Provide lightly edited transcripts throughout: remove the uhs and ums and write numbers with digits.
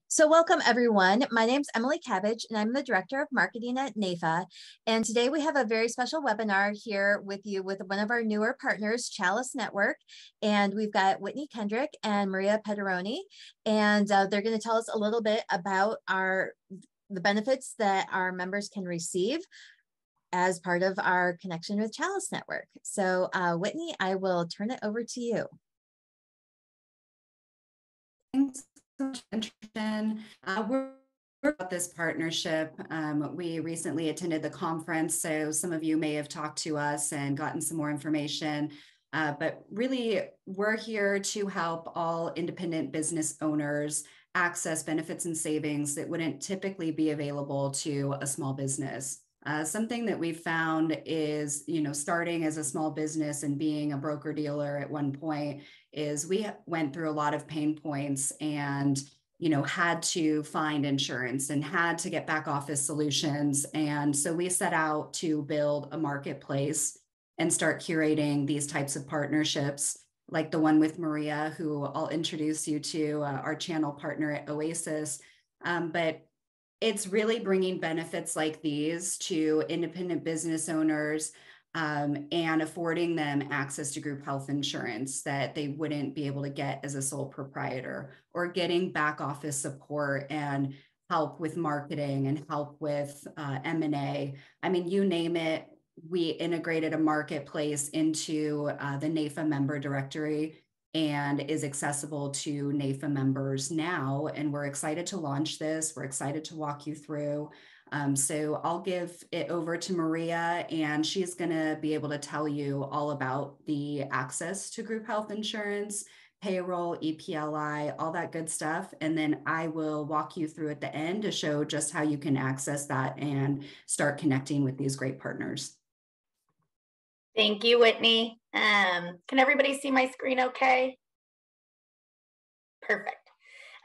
So welcome everyone. My name is Emily Cabbage and I'm the Director of Marketing at NAIFA. And today we have a very special webinar here with you with one of our newer partners, Chalice Network. And we've got Whitney, Kendrick, and Maria Petroni. And they're going to tell us a little bit about the benefits that our members can receive as part of our connection with Chalice Network. So Whitney, I will turn it over to you. Thanks so much, we're about this partnership. We recently attended the conference, so some of you may have talked to us and gotten some more information. But really, we're here to help all independent business owners access benefits and savings that wouldn't typically be available to a small business. Something that we've found is, starting as a small business and being a broker dealer at one point is we went through a lot of pain points and, had to find insurance and had to get back office solutions. And so we set out to build a marketplace and start curating these types of partnerships like the one with Maria, who I'll introduce you to, our channel partner at Oasis. But it's really bringing benefits like these to independent business owners and affording them access to group health insurance that they wouldn't be able to get as a sole proprietor, or getting back office support and help with marketing and help with M&A. I mean, you name it, we integrated a marketplace into the NAIFA member directory and is accessible to NAIFA members now. And we're excited to launch this. We're excited to walk you through. So I'll give it over to Maria, and she's gonna be able to tell you all about the access to group health insurance, payroll, EPLI, all that good stuff. And then I will walk you through at the end to show just how you can access that and start connecting with these great partners. Thank you, Whitney. Can everybody see my screen okay? Perfect.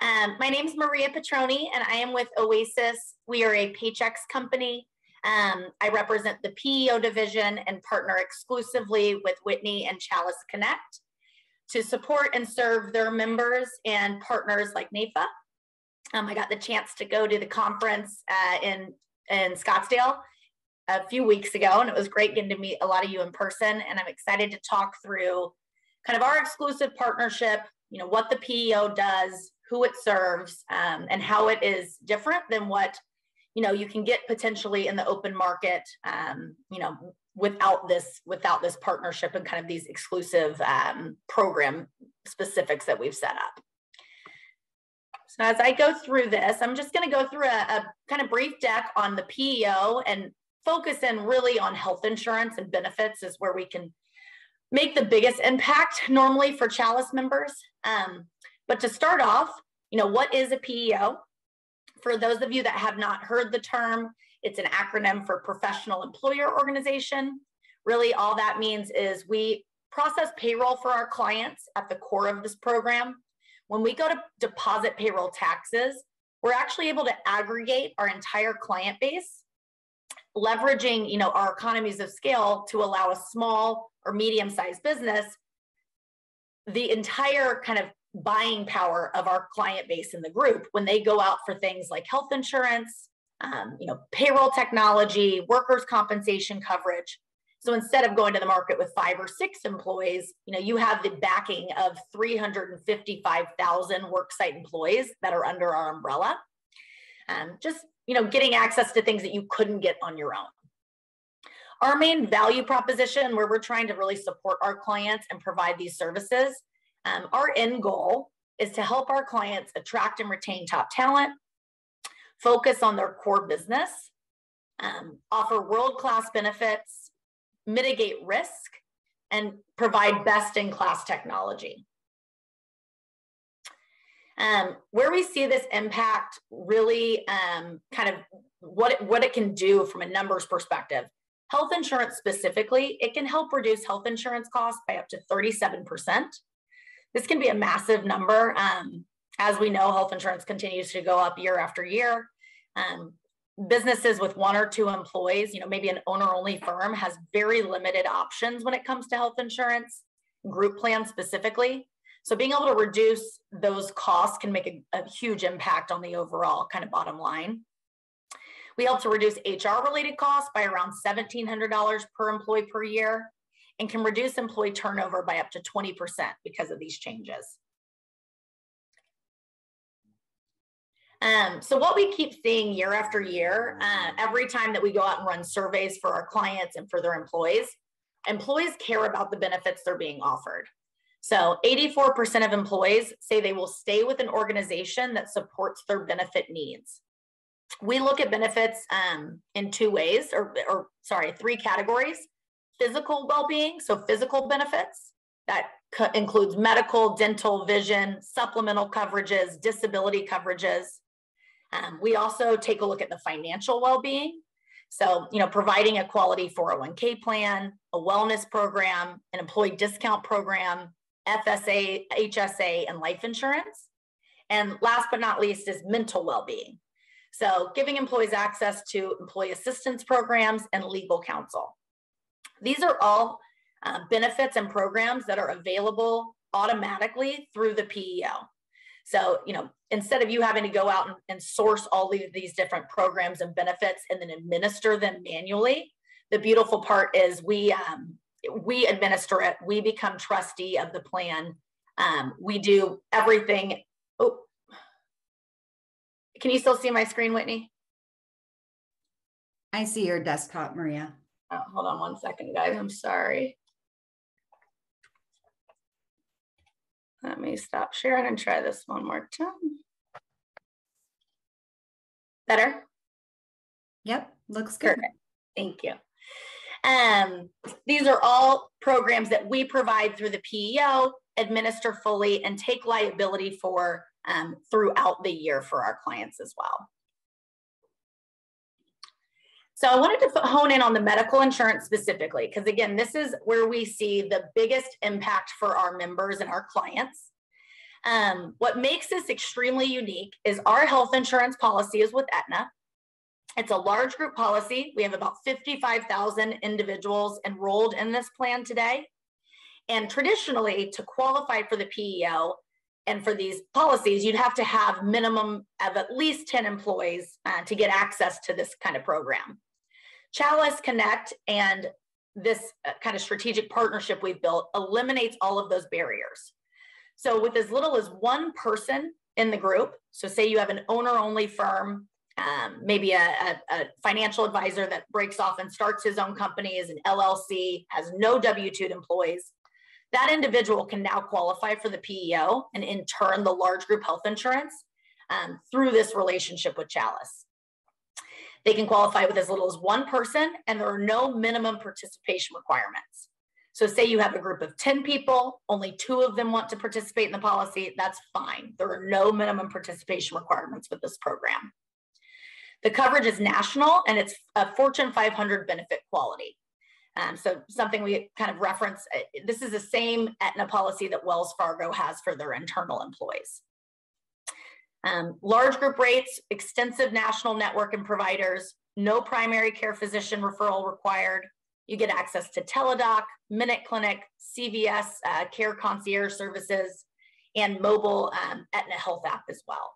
My name is Maria Petroni, and I am with Oasis. We are a Paychex company. I represent the PEO division and partner exclusively with Whitney and Chalice Connect to support and serve their members and partners like NAIFA. I got the chance to go to the conference in Scottsdale a few weeks ago, and it was great getting to meet a lot of you in person. And I'm excited to talk through kind of our exclusive partnership, what the PEO does, who it serves, and how it is different than what, you can get potentially in the open market, without this partnership and kind of these exclusive program specifics that we've set up. So as I go through this, I'm just going to go through a kind of brief deck on the PEO and focus in really on health insurance and benefits is where we can make the biggest impact normally for Chalice members. But to start off, what is a PEO? For those of you that have not heard the term, it's an acronym for Professional Employer Organization. Really, all that means is we process payroll for our clients at the core of this program. When we go to deposit payroll taxes, we're actually able to aggregate our entire client base, leveraging our economies of scale to allow a small or medium-sized business the entire kind of buying power of our client base in the group when they go out for things like health insurance, payroll technology, workers' compensation coverage. So instead of going to the market with 5 or 6 employees, you have the backing of 355,000 worksite employees that are under our umbrella. Getting access to things that you couldn't get on your own. Our main value proposition, where we're trying to really support our clients and provide these services, our end goal is to help our clients attract and retain top talent, focus on their core business, offer world-class benefits, mitigate risk, and provide best-in-class technology. Where we see this impact really kind of what it can do from a numbers perspective. Health insurance specifically, it can help reduce health insurance costs by up to 37%. This can be a massive number. As we know, health insurance continues to go up year after year. Businesses with 1 or 2 employees, maybe an owner-only firm, has very limited options when it comes to health insurance, group plans specifically. So being able to reduce those costs can make a huge impact on the overall kind of bottom line. We help to reduce HR related costs by around $1,700 per employee per year, and can reduce employee turnover by up to 20% because of these changes. So what we keep seeing year after year, every time that we go out and run surveys for our clients and for their employees care about the benefits they're being offered. So 84% of employees say they will stay with an organization that supports their benefit needs. We look at benefits in two ways, three categories. Physical well-being, so physical benefits. That includes medical, dental, vision, supplemental coverages, disability coverages. We also take a look at the financial well-being. So, providing a quality 401k plan, a wellness program, an employee discount program, FSA, HSA, and life insurance. And last but not least is mental well-being. So giving employees access to employee assistance programs and legal counsel. These are all benefits and programs that are available automatically through the PEO. So, instead of you having to go out and source all of these different programs and benefits and then administer them manually, the beautiful part is we administer it. We become trustee of the plan. We do everything. Oh, can you still see my screen, Whitney? I see your desktop, Maria. Oh, hold on one second, guys. I'm sorry. Let me stop sharing and try this one more time. Better? Yep, looks good. Perfect. Thank you. These are all programs that we provide through the PEO, administer fully, and take liability for throughout the year for our clients as well. So I wanted to hone in on the medical insurance specifically, because again, this is where we see the biggest impact for our members and our clients. What makes this extremely unique is our health insurance policy is with Aetna. It's a large group policy. We have about 55,000 individuals enrolled in this plan today. And traditionally, to qualify for the PEO and for these policies, you'd have to have minimum of at least 10 employees to get access to this kind of program. Chalice Connect and this kind of strategic partnership we've built eliminates all of those barriers. So with as little as one person in the group, so say you have an owner-only firm, maybe a financial advisor that breaks off and starts his own company as an LLC, has no W-2 employees, that individual can now qualify for the PEO and in turn the large group health insurance through this relationship with Chalice. They can qualify with as little as one person, and there are no minimum participation requirements. So say you have a group of 10 people, only 2 of them want to participate in the policy, that's fine. There are no minimum participation requirements with this program. The coverage is national and it's a Fortune 500 benefit quality. So something we kind of reference, this is the same Aetna policy that Wells Fargo has for their internal employees. Large group rates, extensive national network and providers, no primary care physician referral required. You get access to Teladoc, Minute Clinic, CVS Care Concierge Services, and mobile Aetna Health app as well.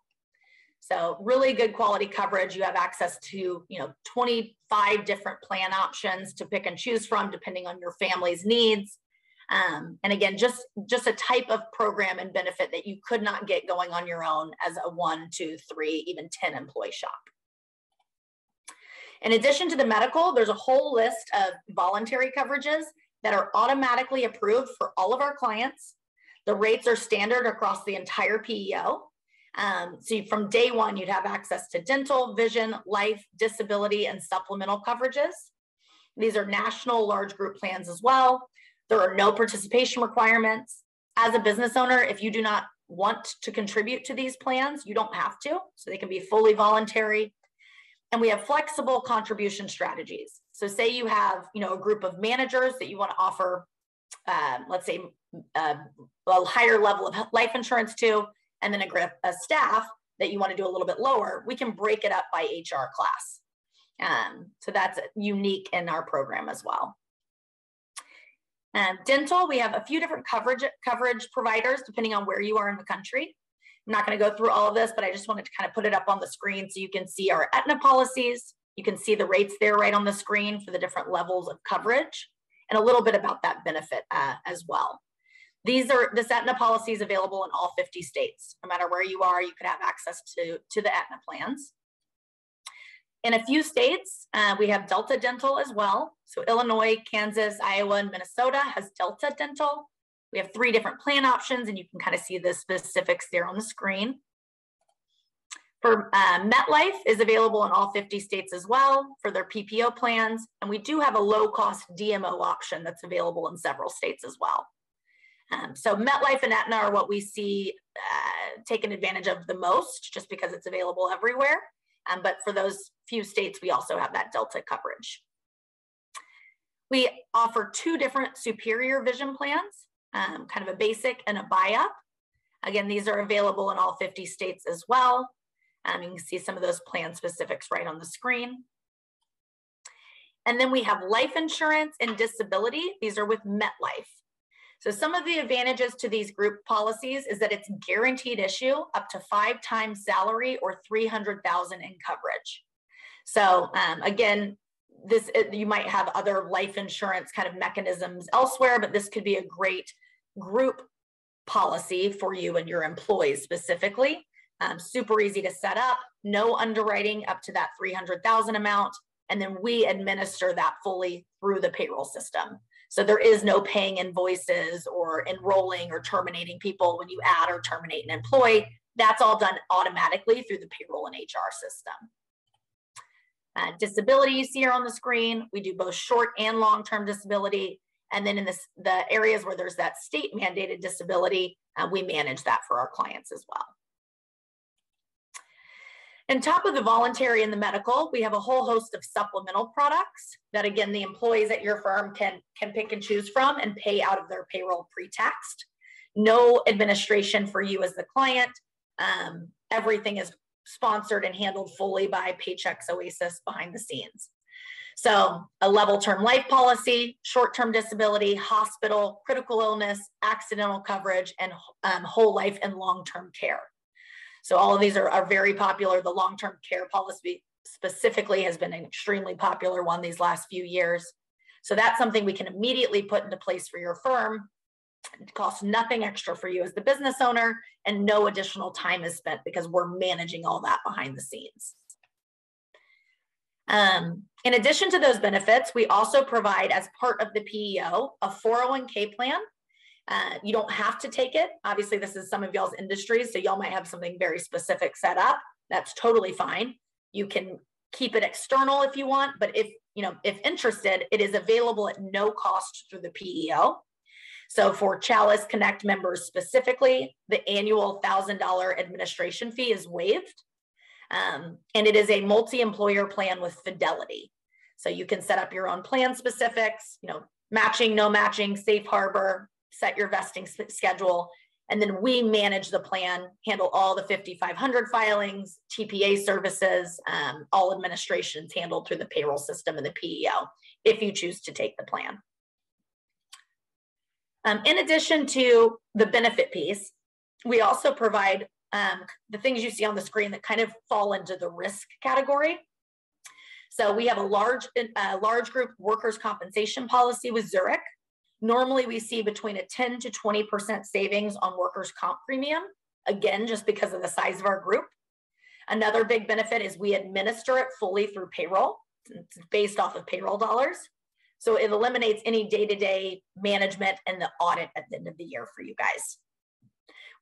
So really good quality coverage. You have access to 25 different plan options to pick and choose from depending on your family's needs. And again, just a type of program and benefit that you could not get going on your own as a 1, 2, 3, even 10 employee shop. In addition to the medical, there's a whole list of voluntary coverages that are automatically approved for all of our clients. The rates are standard across the entire PEO. So from day one, you'd have access to dental, vision, life, disability, and supplemental coverages. These are national large group plans as well. There are no participation requirements. As a business owner, if you do not want to contribute to these plans, you don't have to. So they can be fully voluntary. And we have flexible contribution strategies. So say you have, a group of managers that you want to offer, let's say, a higher level of life insurance to, and then a staff that you want to do a little bit lower, we can break it up by HR class. So that's unique in our program as well. Dental, we have a few different coverage providers depending on where you are in the country. I'm not going to go through all of this, but I just wanted to kind of put it up on the screen so you can see our Aetna policies. You can see the rates there right on the screen for the different levels of coverage and a little bit about that benefit as well. This Aetna policy is available in all 50 states. No matter where you are, you could have access to the Aetna plans. In a few states, we have Delta Dental as well. So Illinois, Kansas, Iowa, and Minnesota has Delta Dental. We have 3 different plan options, and you can kind of see the specifics there on the screen. For MetLife is available in all 50 states as well for their PPO plans. And we do have a low-cost DMO option that's available in several states as well. So MetLife and Aetna are what we see taken advantage of the most, just because it's available everywhere. But for those few states, we also have that Delta coverage. We offer 2 different superior vision plans, kind of a basic and a buy-up. Again, these are available in all 50 states as well. You can see some of those plan specifics right on the screen. And then we have life insurance and disability. These are with MetLife. So some of the advantages to these group policies is that it's guaranteed issue up to 5 times salary or $300,000 in coverage. So again, you might have other life insurance kind of mechanisms elsewhere, but this could be a great group policy for you and your employees specifically. Super easy to set up, no underwriting up to that $300,000 amount, and then we administer that fully through the payroll system. So there is no paying invoices or enrolling or terminating people when you add or terminate an employee. That's all done automatically through the payroll and HR system. Disability you see here on the screen, we do both short and long-term disability. And then in the areas where there's that state mandated disability, we manage that for our clients as well. On top of the voluntary and the medical, we have a whole host of supplemental products that, again, the employees at your firm can pick and choose from and pay out of their payroll pre-taxed. No administration for you as the client. Everything is sponsored and handled fully by Paychex Oasis behind the scenes. So a level term life policy, short-term disability, hospital, critical illness, accidental coverage, and whole life and long-term care. So all of these are very popular. The long-term care policy specifically has been an extremely popular one these last few years. So that's something we can immediately put into place for your firm. It costs nothing extra for you as the business owner, and no additional time is spent because we're managing all that behind the scenes. In addition to those benefits, we also provide, as part of the PEO, a 401k plan. You don't have to take it. Obviously, this is some of y'all's industries, so y'all might have something very specific set up. That's totally fine. You can keep it external if you want, but if interested, it is available at no cost through the PEO. So for Chalice Connect members specifically, the annual $1,000 administration fee is waived. And it is a multi-employer plan with Fidelity. So you can set up your own plan specifics, matching, no matching, safe harbor, set your vesting schedule, and then we manage the plan, handle all the 5,500 filings, TPA services, all administrations handled through the payroll system and the PEO, if you choose to take the plan. In addition to the benefit piece, we also provide the things you see on the screen that kind of fall into the risk category. So we have a large group workers' compensation policy with Zurich. Normally we see between a 10 to 20% savings on workers' comp premium, again, just because of the size of our group. Another big benefit is we administer it fully through payroll. It's based off of payroll dollars. So it eliminates any day-to-day management and the audit at the end of the year for you guys.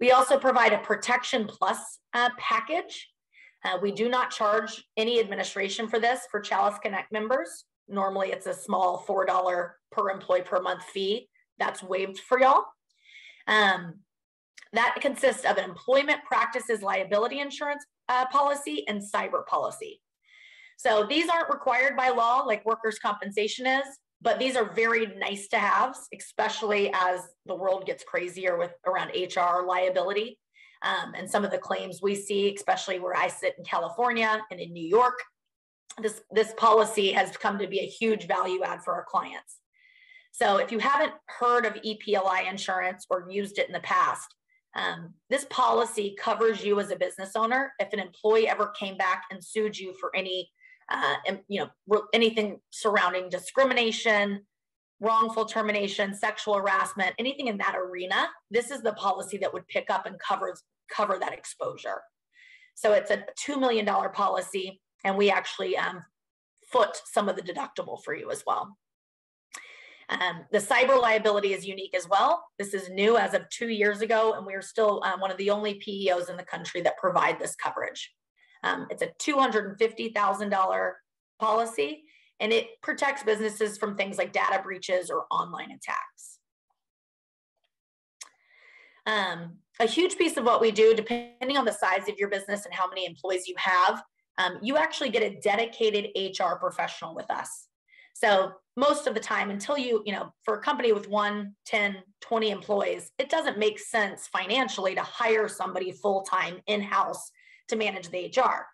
We also provide a Protection Plus package. We do not charge any administration for this for Chalice Connect members. Normally it's a small $4 per employee per month fee. That's waived for y'all. That consists of an employment practices liability insurance policy and cyber policy. So these aren't required by law like workers' compensation is, but these are very nice to have, especially as the world gets crazier with around HR liability. And some of the claims we see, especially where I sit in California and in New York, this policy has come to be a huge value add for our clients. So if you haven't heard of EPLI insurance or used it in the past, this policy covers you as a business owner if an employee ever came back and sued you for any, anything surrounding discrimination, wrongful termination, sexual harassment, anything in that arena. This is the policy that would pick up and cover that exposure. So it's a $2 million policy, and we actually foot some of the deductible for you as well. The cyber liability is unique as well. This is new as of 2 years ago, and we're still one of the only PEOs in the country that provide this coverage. It's a $250,000 policy, and it protects businesses from things like data breaches or online attacks. A huge piece of what we do, depending on the size of your business and how many employees you have, you actually get a dedicated HR professional with us. So most of the time, until for a company with 1, 10, 20 employees, it doesn't make sense financially to hire somebody full-time in-house to manage the HR.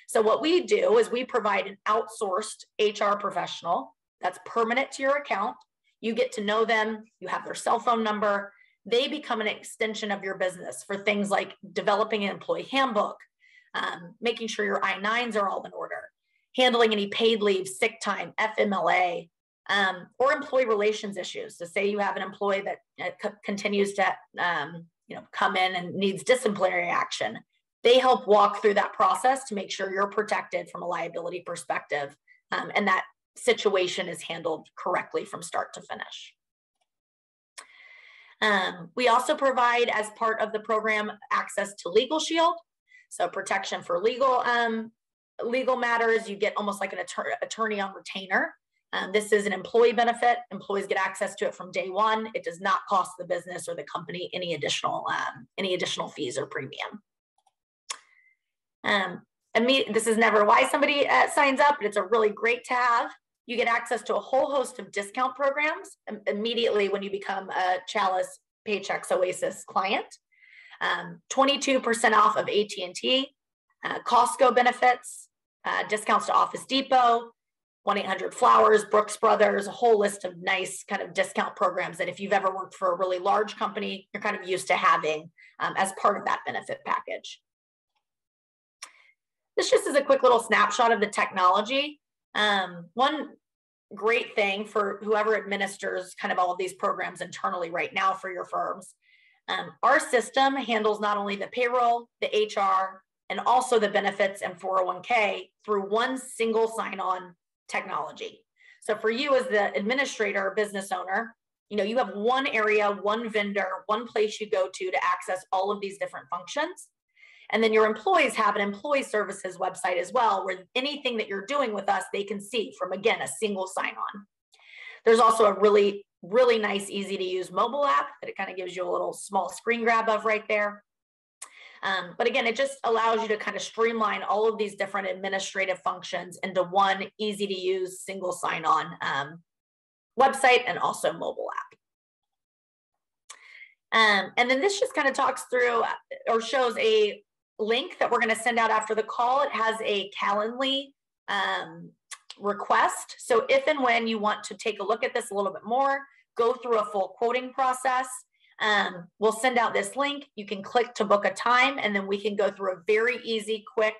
So what we do is we provide an outsourced HR professional that's permanent to your account. You get to know them, you have their cell phone number, they become an extension of your business for things like developing an employee handbook, making sure your I-9s are all in order, handling any paid leave, sick time, FMLA, or employee relations issues. So say you have an employee that continues to come in and needs disciplinary action. They help walk through that process to make sure you're protected from a liability perspective, and that situation is handled correctly from start to finish. We also provide, as part of the program, access to Legal Shield. So protection for legal matters. You get almost like an attorney on retainer. This is an employee benefit. Employees get access to it from day one. It does not cost the business or the company any additional fees or premium. This is never why somebody signs up, but it's a really great to have. You get access to a whole host of discount programs immediately when you become a Chalice Paychex Oasis client. 22% off of AT&T, Costco benefits, discounts to Office Depot, 1-800-Flowers, Brooks Brothers, a whole list of nice kind of discount programs that if you've ever worked for a really large company, you're kind of used to having as part of that benefit package. This just is a quick little snapshot of the technology. One great thing for whoever administers kind of all of these programs internally right now for your firms, our system handles not only the payroll, the HR, and also the benefits and 401k through one single sign-on technology. So for you as the administrator or business owner, you have one area, one vendor, one place you go to access all of these different functions. And then your employees have an employee services website as well, where anything that you're doing with us, they can see from, again, a single sign-on. There's also a really, really nice, easy to use mobile app that it kind of gives you a little small screen grab of right there. But again, it just allows you to kind of streamline all of these different administrative functions into one easy to use single sign-on website and also mobile app. And then this just kind of talks through or shows a link that we're going to send out after the call. It has a Calendly request. So if and when you want to take a look at this a little bit more, go through a full quoting process, we'll send out this link. You can click to book a time, and then we can go through a very easy, quick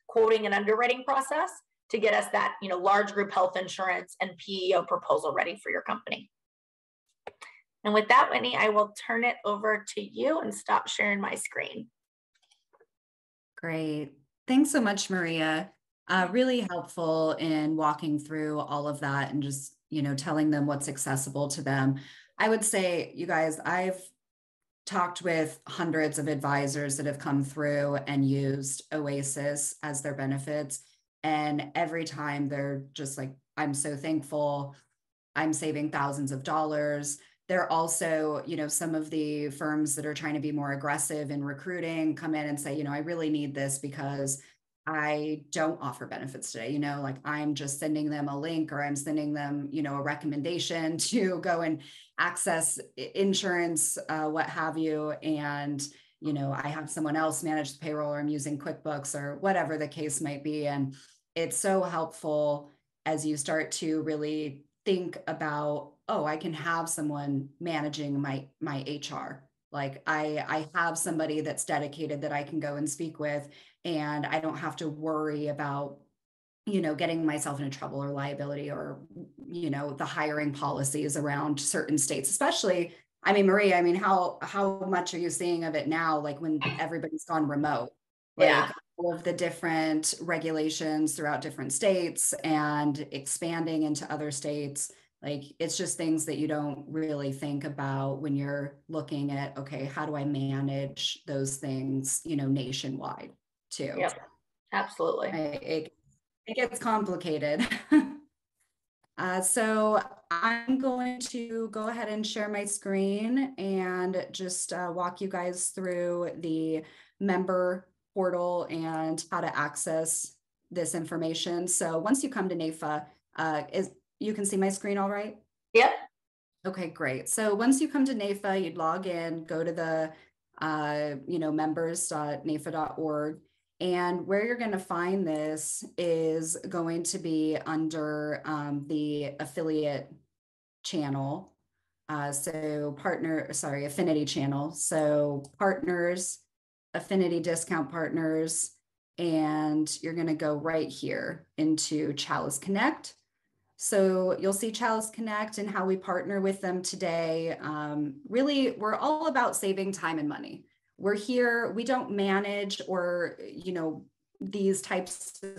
quoting and underwriting process to get us that large group health insurance and PEO proposal ready for your company. And with that, Whitney, I will turn it over to you and stop sharing my screen. Great. Thanks so much, Maria. Really helpful in walking through all of that and just, telling them what's accessible to them. I would say, you guys, I've talked with hundreds of advisors that have come through and used Oasis as their benefits. And every time they're just like, I'm so thankful. I'm saving thousands of dollars. They're also, some of the firms that are trying to be more aggressive in recruiting come in and say, I really need this because I don't offer benefits today. Like I'm just sending them a link or I'm sending them, a recommendation to go and access insurance, what have you. And, I have someone else manage the payroll or I'm using QuickBooks or whatever the case might be. And it's so helpful as you start to really think about, oh, I can have someone managing my HR. Like I have somebody that's dedicated that I can go and speak with, and I don't have to worry about, getting myself into trouble or liability or, the hiring policies around certain states, especially, I mean, Maria, I mean, how much are you seeing of it now? Like when everybody's gone remote, like all of the different regulations throughout different states and expanding into other states. Like it's just things that you don't really think about when you're looking at, okay, how do I manage those things, nationwide too? Yep, absolutely. It gets complicated. So I'm going to go ahead and share my screen and just walk you guys through the member portal and how to access this information. So once you come to NAIFA, you can see my screen all right? Yep. Okay, great. So once you come to NAIFA, you'd log in, go to the members.naifa.org. And where you're going to find this is going to be under the affiliate channel. Affinity channel. So partners, affinity discount partners, and you're going to go right here into Chalice Connect. So you'll see Chalice Connect and how we partner with them today. Really, we're all about saving time and money. We're here, we don't manage or, these types of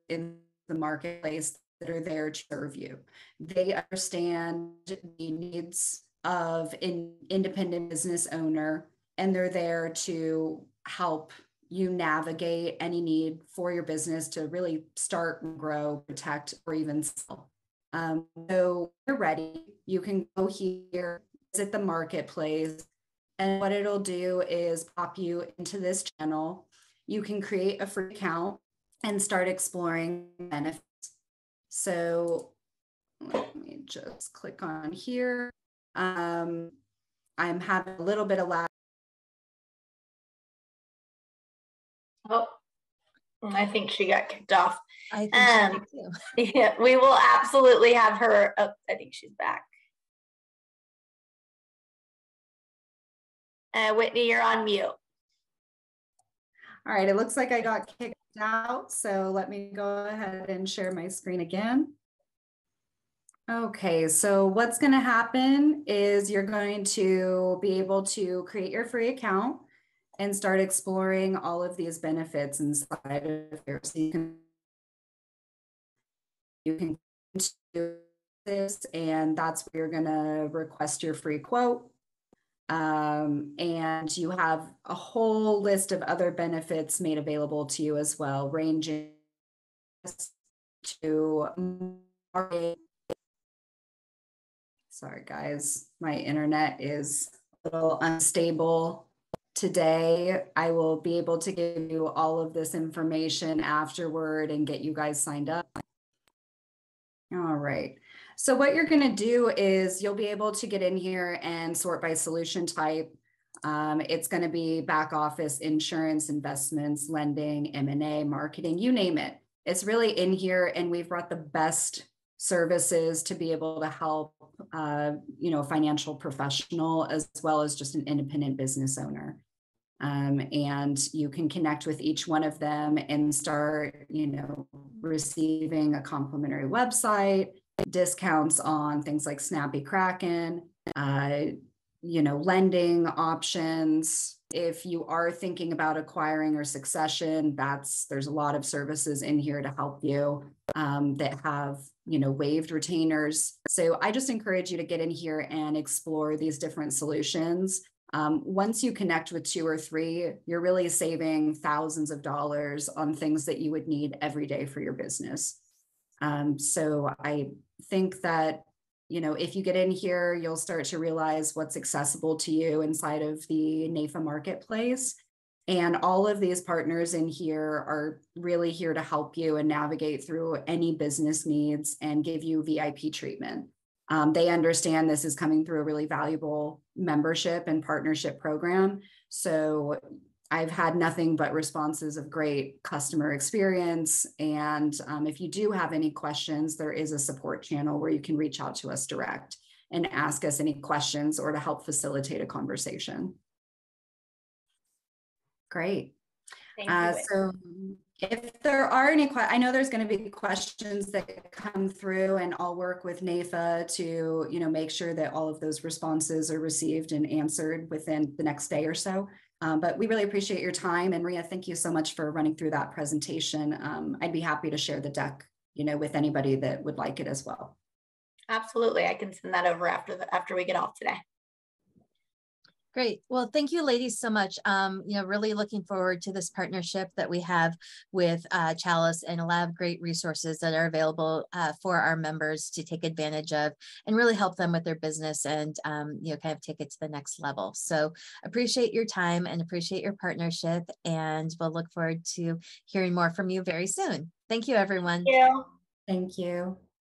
in the marketplace that are there to serve you. They understand the needs of an independent business owner, and they're there to help you navigate any need for your business to really start, grow, protect, or even sell. So you're ready. You can go here, visit the marketplace, and what it'll do is pop you into this channel. You can create a free account and start exploring benefits. So let me just click on here. I'm having a little bit of lag. Oh, I think she got kicked off. I think she did too. Yeah, we will absolutely have her. Oh, I think she's back. Whitney, you're on mute. All right, it looks like I got kicked out. So let me go ahead and share my screen again. Okay, so what's going to happen is you're going to be able to create your free account and start exploring all of these benefits inside of here. So you can do this, and that's where you're going to request your free quote. And you have a whole list of other benefits made available to you as well, ranging to market. Sorry, guys, my internet is a little unstable today. I will be able to give you all of this information afterward and get you guys signed up. All right. So what you're going to do is you'll be able to get in here and sort by solution type. It's going to be back office, insurance, investments, lending, M&A, marketing, you name it. It's really in here, and we've brought the best services to be able to help, financial professional as well as just an independent business owner. And you can connect with each one of them and start, receiving a complimentary website, discounts on things like Snappy Kraken, lending options. If you are thinking about acquiring or succession, there's a lot of services in here to help you that have, waived retainers. So I just encourage you to get in here and explore these different solutions. Once you connect with 2 or 3, you're really saving thousands of dollars on things that you would need every day for your business. So I think that, if you get in here, you'll start to realize what's accessible to you inside of the NAIFA marketplace. And all of these partners in here are really here to help you and navigate through any business needs and give you VIP treatment. They understand this is coming through a really valuable membership and partnership program. So I've had nothing but responses of great customer experience. And if you do have any questions, there is a support channel where you can reach out to us direct and ask us any questions or to help facilitate a conversation. Great. Thank you. So if there are any questions, I know there's going to be questions that come through, and I'll work with NAIFA to, make sure that all of those responses are received and answered within the next day or so. But we really appreciate your time. And Maria, thank you so much for running through that presentation. I'd be happy to share the deck, with anybody that would like it as well. Absolutely. I can send that over after we get off today. Great. Well, thank you ladies so much. Really looking forward to this partnership that we have with Chalice, and a lot of great resources that are available for our members to take advantage of and really help them with their business and, kind of take it to the next level. So appreciate your time and appreciate your partnership, and we'll look forward to hearing more from you very soon. Thank you, everyone. Thank you. Thank you.